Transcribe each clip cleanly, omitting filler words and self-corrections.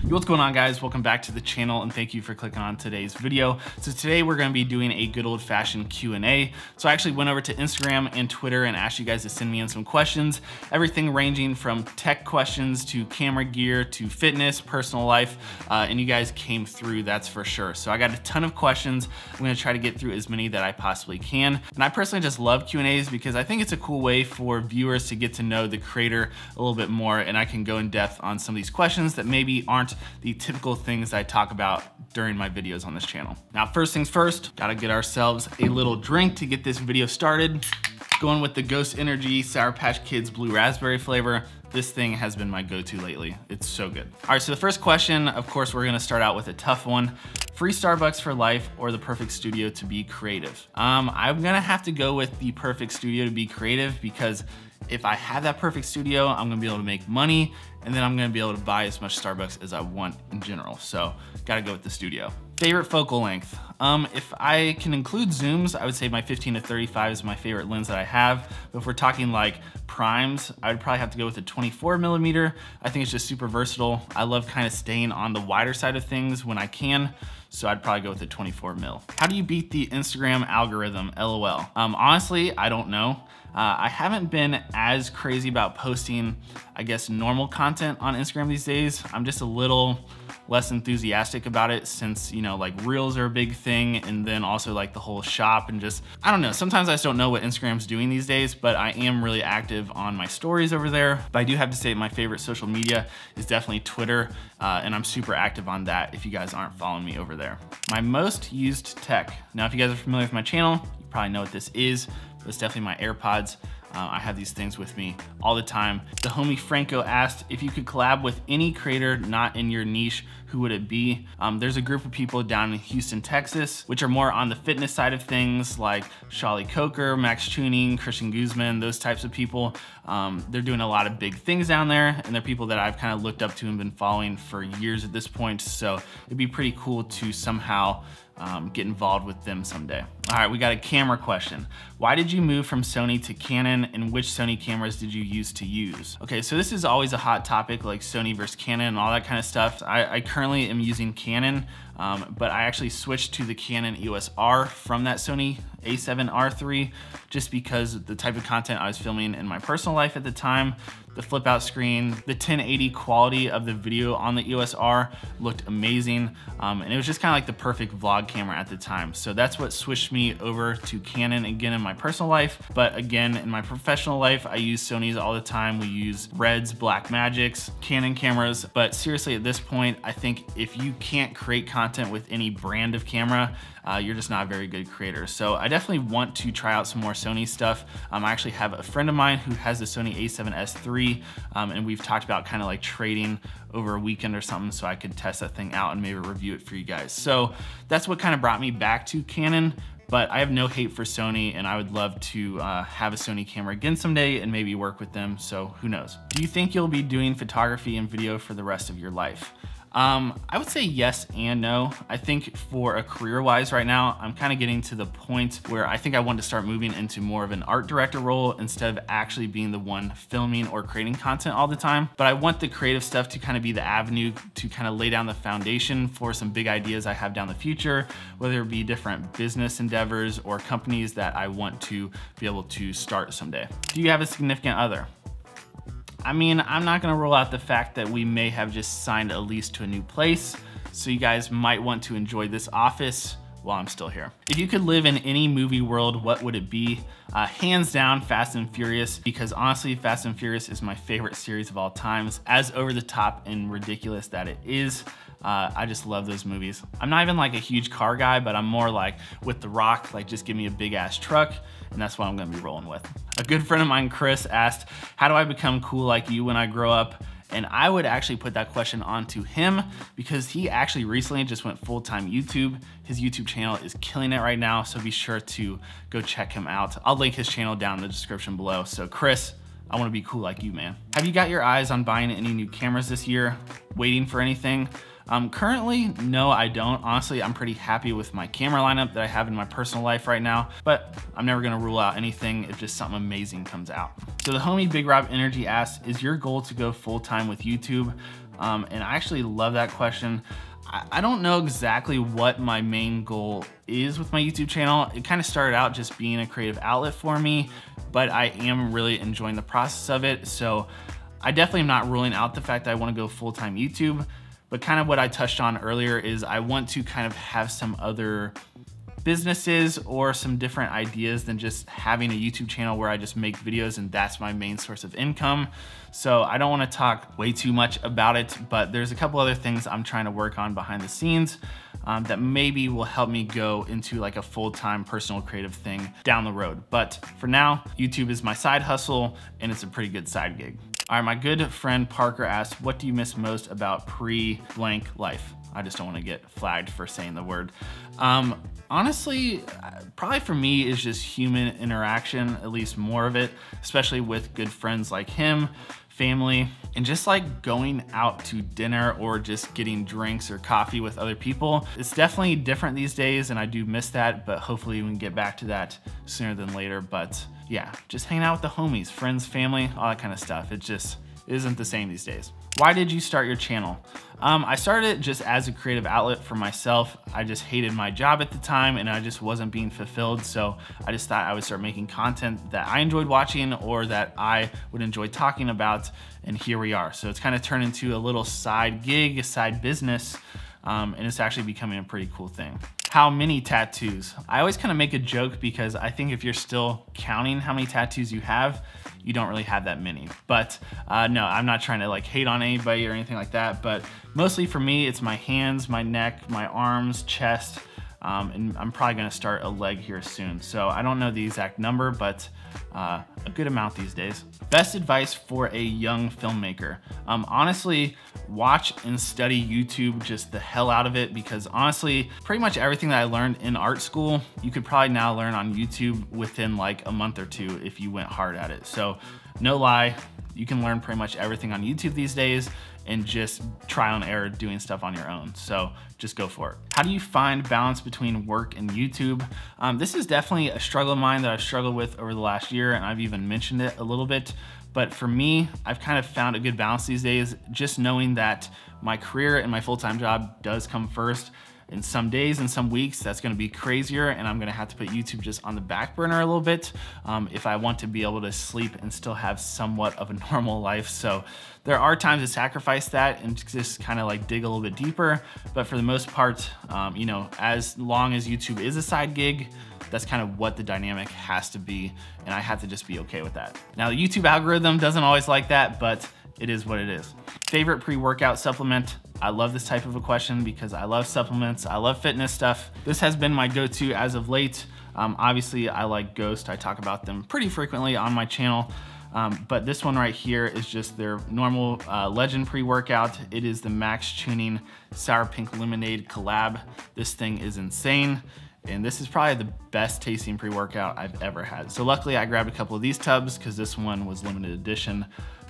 What's going on, guys? Welcome back to the channel and thank you for clicking on today's video. So today we're going to be doing a good old-fashioned Q&A. So I actually went over to Instagram and Twitter and asked you guys to send me in some questions, everything ranging from tech questions to camera gear to fitness, personal life, and you guys came through, that's for sure. So I got a ton of questions. I'm going to try to get through as many that I possibly can. And I personally just love Q&As because I think it's a cool way for viewers to get to know the creator a little bit more, and I can go in depth on some of these questions that maybe aren't the typical things I talk about during my videos on this channel. Now, first things first, gotta get ourselves a little drink to get this video started. Going with the Ghost Energy Sour Patch Kids Blue Raspberry flavor. This thing has been my go-to lately. It's so good. All right, so the first question, of course, we're gonna start out with a tough one. Free Starbucks for life or the perfect studio to be creative? I'm gonna have to go with the perfect studio to be creative because if I have that perfect studio, I'm gonna be able to make money and then I'm gonna be able to buy as much Starbucks as I want in general. So gotta go with the studio. Favorite focal length? If I can include zooms, I would say my 15 to 35 is my favorite lens that I have. But if we're talking like primes, I would probably have to go with a 24 millimeter. I think it's just super versatile. I love kind of staying on the wider side of things when I can. So I'd probably go with a 24 mil. How do you beat the Instagram algorithm? LOL. Honestly, I don't know. I haven't been as crazy about posting, I guess, normal content on Instagram these days. I'm just a little less enthusiastic about it since, you know, like reels are a big thing, and then also like the whole shop and just, I don't know. Sometimes I just don't know what Instagram's doing these days, but I am really active on my stories over there. But I do have to say my favorite social media is definitely Twitter, and I'm super active on that if you guys aren't following me over there. My most used tech. Now, if you guys are familiar with my channel, you probably know what this is. It's definitely my AirPods. I have these things with me all the time. The homie Franco asked, if you could collab with any creator not in your niche, who would it be? There's a group of people down in Houston, Texas, which are more on the fitness side of things, like Charlie Coker, Max Tuning, Christian Guzman, those types of people. They're doing a lot of big things down there, and they're people that I've kind of looked up to and been following for years at this point. So it'd be pretty cool to somehow get involved with them someday. All right, we got a camera question. Why did you move from Sony to Canon, and which Sony cameras did you use to use? Okay, so this is always a hot topic, like Sony versus Canon and all that kind of stuff. I currently am using Canon, but I actually switched to the Canon EOS R from that Sony A7R III just because the type of content I was filming in my personal life at the time, the flip out screen, the 1080 quality of the video on the EOS R looked amazing. And it was just kind of like the perfect vlog camera at the time. So that's what switched me over to Canon again in my personal life. But again, in my professional life, I use Sonys all the time. We use Reds, Blackmagics, Canon cameras. But seriously, at this point, I think if you can't create content with any brand of camera, you're just not a very good creator. So I definitely want to try out some more Sony stuff. I actually have a friend of mine who has the Sony a7S III, and we've talked about kind of like trading over a weekend or something so I could test that thing out and maybe review it for you guys. So that's what kind of brought me back to Canon. But I have no hate for Sony, and I would love to have a Sony camera again someday and maybe work with them, so who knows. Do you think you'll be doing photography and video for the rest of your life? I would say yes and no. I think for a career-wise right now, I'm kind of getting to the point where I think I want to start moving into more of an art director role instead of actually being the one filming or creating content all the time. But I want the creative stuff to kind of be the avenue to kind of lay down the foundation for some big ideas I have down the future, whether it be different business endeavors or companies that I want to be able to start someday. Do you have a significant other? I mean, I'm not gonna rule out the fact that we may have just signed a lease to a new place, so you guys might want to enjoy this office while I'm still here. If you could live in any movie world, what would it be? Hands down, Fast and Furious, because honestly, Fast and Furious is my favorite series of all times, as over the top and ridiculous that it is. I just love those movies. I'm not even like a huge car guy, but I'm more like with The Rock, like just give me a big ass truck, and that's what I'm gonna be rolling with. A good friend of mine, Chris, asked, how do I become cool like you when I grow up? And I would actually put that question onto him because he actually recently just went full-time YouTube. His YouTube channel is killing it right now, so be sure to go check him out. I'll link his channel down in the description below. So Chris, I wanna be cool like you, man. Have you got your eyes on buying any new cameras this year? Waiting for anything? Currently, no, I don't. Honestly, I'm pretty happy with my camera lineup that I have in my personal life right now, but I'm never gonna rule out anything if just something amazing comes out. So the homie Big Rob Energy asks, is your goal to go full-time with YouTube? And I actually love that question. I don't know exactly what my main goal is with my YouTube channel. It kind of started out just being a creative outlet for me, but I am really enjoying the process of it. So I definitely am not ruling out the fact that I want to go full-time YouTube, but kind of what I touched on earlier is I want to kind of have some other businesses or some different ideas than just having a YouTube channel where I just make videos and that's my main source of income. So I don't want to talk way too much about it, but there's a couple other things I'm trying to work on behind the scenes that maybe will help me go into like a full-time personal creative thing down the road. But for now, YouTube is my side hustle and it's a pretty good side gig. All right, my good friend Parker asked, what do you miss most about pre-blank life? I just don't want to get flagged for saying the word. Honestly, probably for me is just human interaction, at least more of it, especially with good friends like him, family, and just like going out to dinner or just getting drinks or coffee with other people. It's definitely different these days and I do miss that, but hopefully we can get back to that sooner than later. But yeah, just hanging out with the homies, friends, family, all that kind of stuff. It just isn't the same these days. Why did you start your channel? I started it just as a creative outlet for myself. I just hated my job at the time and I just wasn't being fulfilled. So I just thought I would start making content that I enjoyed watching or that I would enjoy talking about. And here we are. So it's kind of turned into a little side gig, a side business. And it's actually becoming a pretty cool thing. How many tattoos? I always kind of make a joke because I think if you're still counting how many tattoos you have, you don't really have that many. But no, I'm not trying to like hate on anybody or anything like that, but mostly for me, it's my hands, my neck, my arms, chest, and I'm probably gonna start a leg here soon. So I don't know the exact number, but a good amount these days. Best advice for a young filmmaker. Honestly, watch and study YouTube just the hell out of it, because honestly, pretty much everything that I learned in art school, you could probably now learn on YouTube within like a month or two if you went hard at it. So no lie, you can learn pretty much everything on YouTube these days and just trial and error doing stuff on your own. So just go for it. How do you find balance between work and YouTube? This is definitely a struggle of mine that I've struggled with over the last year, and I've even mentioned it a little bit. But for me, I've kind of found a good balance these days, just knowing that my career and my full-time job does come first. In some days and some weeks, that's gonna be crazier and I'm gonna have to put YouTube just on the back burner a little bit if I want to be able to sleep and still have somewhat of a normal life. So there are times to sacrifice that and just kind of like dig a little bit deeper. But for the most part, you know, as long as YouTube is a side gig, that's kind of what the dynamic has to be. And I have to just be okay with that. Now the YouTube algorithm doesn't always like that, but it is what it is. Favorite pre-workout supplement? I love this type of a question because I love supplements. I love fitness stuff. This has been my go-to as of late. Obviously I like Ghost. I talk about them pretty frequently on my channel. But this one right here is just their normal Legend pre-workout. It is the Max Tuning Sour Pink Lemonade collab. This thing is insane. And this is probably the best tasting pre-workout I've ever had. So luckily I grabbed a couple of these tubs because this one was limited edition.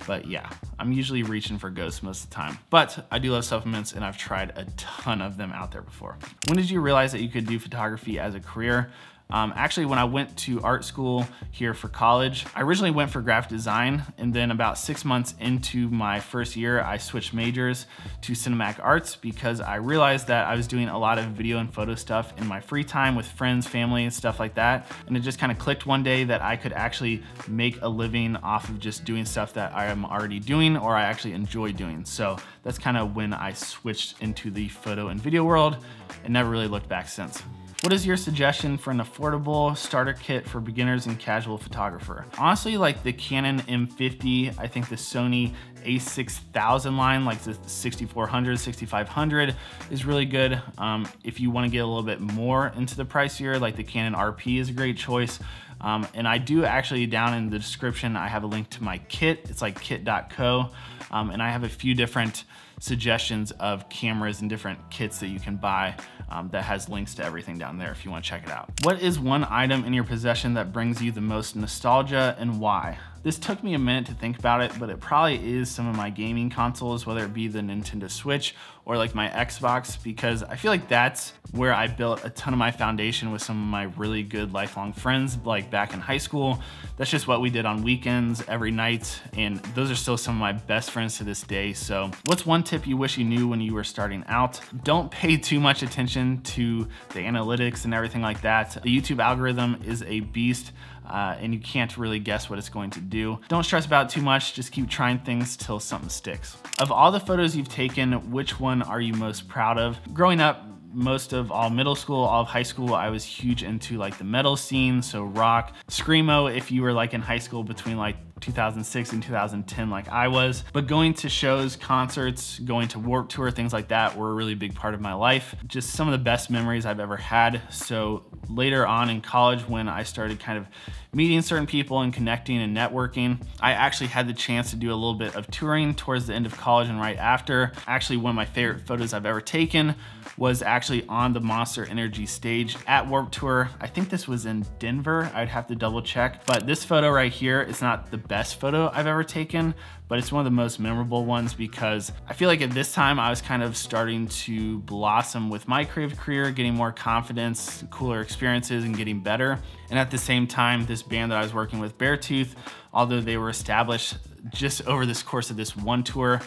But yeah, I'm usually reaching for Ghost most of the time. But I do love supplements and I've tried a ton of them out there before. When did you realize that you could do photography as a career? Actually, when I went to art school here for college, I originally went for graphic design, and then about 6 months into my first year, I switched majors to cinematic arts because I realized that I was doing a lot of video and photo stuff in my free time with friends, family, and stuff like that. And it just kind of clicked one day that I could actually make a living off of just doing stuff that I am already doing or I actually enjoy doing. So that's kind of when I switched into the photo and video world and never really looked back since. What is your suggestion for an affordable starter kit for beginners and casual photographer? Honestly, like the Canon M50, I think the Sony a6000 line, like the 6400, 6500 is really good. If you wanna get a little bit more into the pricier, like the Canon RP is a great choice. And I do actually, down in the description, I have a link to my kit. It's like kit.co. And I have a few different suggestions of cameras and different kits that you can buy that has links to everything down there if you want to check it out. What is one item in your possession that brings you the most nostalgia and why? This took me a minute to think about it, but it probably is some of my gaming consoles, whether it be the Nintendo Switch or like my Xbox, because I feel like that's where I built a ton of my foundation with some of my really good lifelong friends, like back in high school. That's just what we did on weekends, every night, and those are still some of my best friends to this day. So what's one tip you wish you knew when you were starting out? Don't pay too much attention to the analytics and everything like that. The YouTube algorithm is a beast, and you can't really guess what it's going to do. Don't stress about it too much, just keep trying things till something sticks. Of all the photos you've taken, which one are you most proud of? Growing up, most of all middle school, all of high school, I was huge into like the metal scene, so rock, screamo if you were like in high school between like 2006 and 2010 like I was. But going to shows, concerts, going to Warped Tour, things like that were a really big part of my life. Just some of the best memories I've ever had. So later on in college, when I started kind of meeting certain people and connecting and networking, I actually had the chance to do a little bit of touring towards the end of college and right after. Actually, one of my favorite photos I've ever taken was actually on the Monster Energy stage at Warped Tour. I think this was in Denver. I'd have to double check, but this photo right here, it's not the best photo I've ever taken, but it's one of the most memorable ones because I feel like at this time I was kind of starting to blossom with my creative career, getting more confidence, cooler experiences, and getting better. And at the same time, this band that I was working with, Beartooth, although they were established just over this course of this one tour,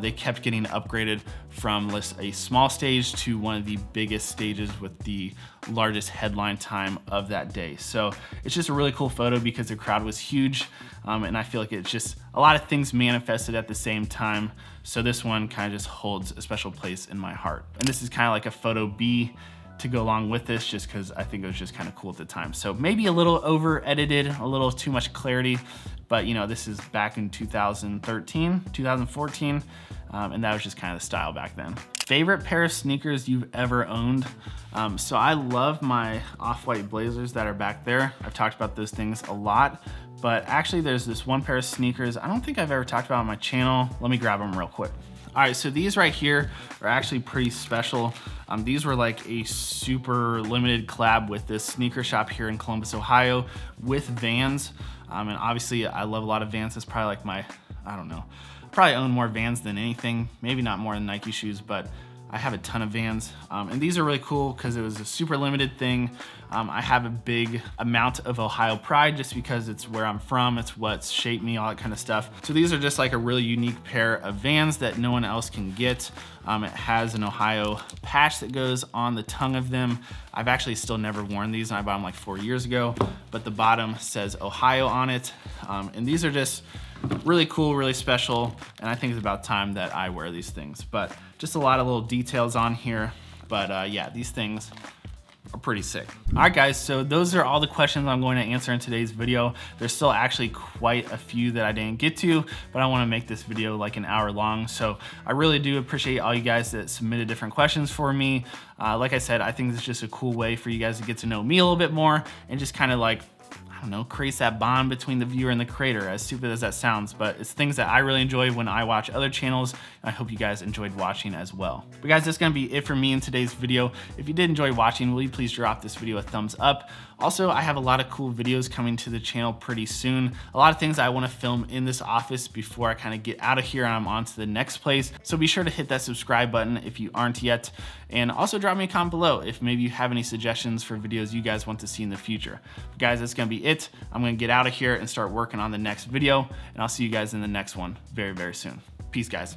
they kept getting upgraded from a small stage to one of the biggest stages with the largest headline time of that day. So it's just a really cool photo because the crowd was huge, and I feel like it's just a lot of things manifested at the same time. So this one kind of just holds a special place in my heart. And this is kind of like a photo B to go along with this, just because I think it was just kind of cool at the time. So maybe a little over edited, a little too much clarity, but you know, this is back in 2013, 2014, and that was just kind of the style back then. Favorite pair of sneakers you've ever owned? So I love my off-white Blazers that are back there. I've talked about those things a lot, but actually there's this one pair of sneakers I don't think I've ever talked about on my channel. Let me grab them real quick. All right, so these right here are actually pretty special. These were like a super limited collab with this sneaker shop here in Columbus, Ohio with Vans. And obviously I love a lot of Vans. It's probably like my, I don't know, probably own more Vans than anything. Maybe not more than Nike shoes, but I have a ton of Vans. And these are really cool because it was a super limited thing. I have a big amount of Ohio pride just because it's where I'm from, it's what's shaped me, all that kind of stuff. So these are just like a really unique pair of Vans that no one else can get. It has an Ohio patch that goes on the tongue of them. I've actually still never worn these, and I bought them like 4 years ago, but the bottom says Ohio on it. And these are just really cool, really special, and I think it's about time that I wear these things. But just a lot of little details on here, but yeah, these things are pretty sick. All right guys, so those are all the questions I'm going to answer in today's video. There's still actually quite a few that I didn't get to, but I want to make this video like an hour long. So I really do appreciate all you guys that submitted different questions for me. Like I said, I think it's just a cool way for you guys to get to know me a little bit more and just kind of like, I don't know, creates that bond between the viewer and the creator, as stupid as that sounds, but it's things that I really enjoy when I watch other channels. And I hope you guys enjoyed watching as well. But guys, that's gonna be it for me in today's video. If you did enjoy watching, will you please drop this video a thumbs up? Also, I have a lot of cool videos coming to the channel pretty soon. A lot of things I wanna film in this office before I kind of get out of here and I'm on to the next place. So be sure to hit that subscribe button if you aren't yet. And also drop me a comment below if maybe you have any suggestions for videos you guys want to see in the future. But guys, that's gonna be it. I'm gonna get out of here and start working on the next video, and I'll see you guys in the next one very, very soon. Peace, guys.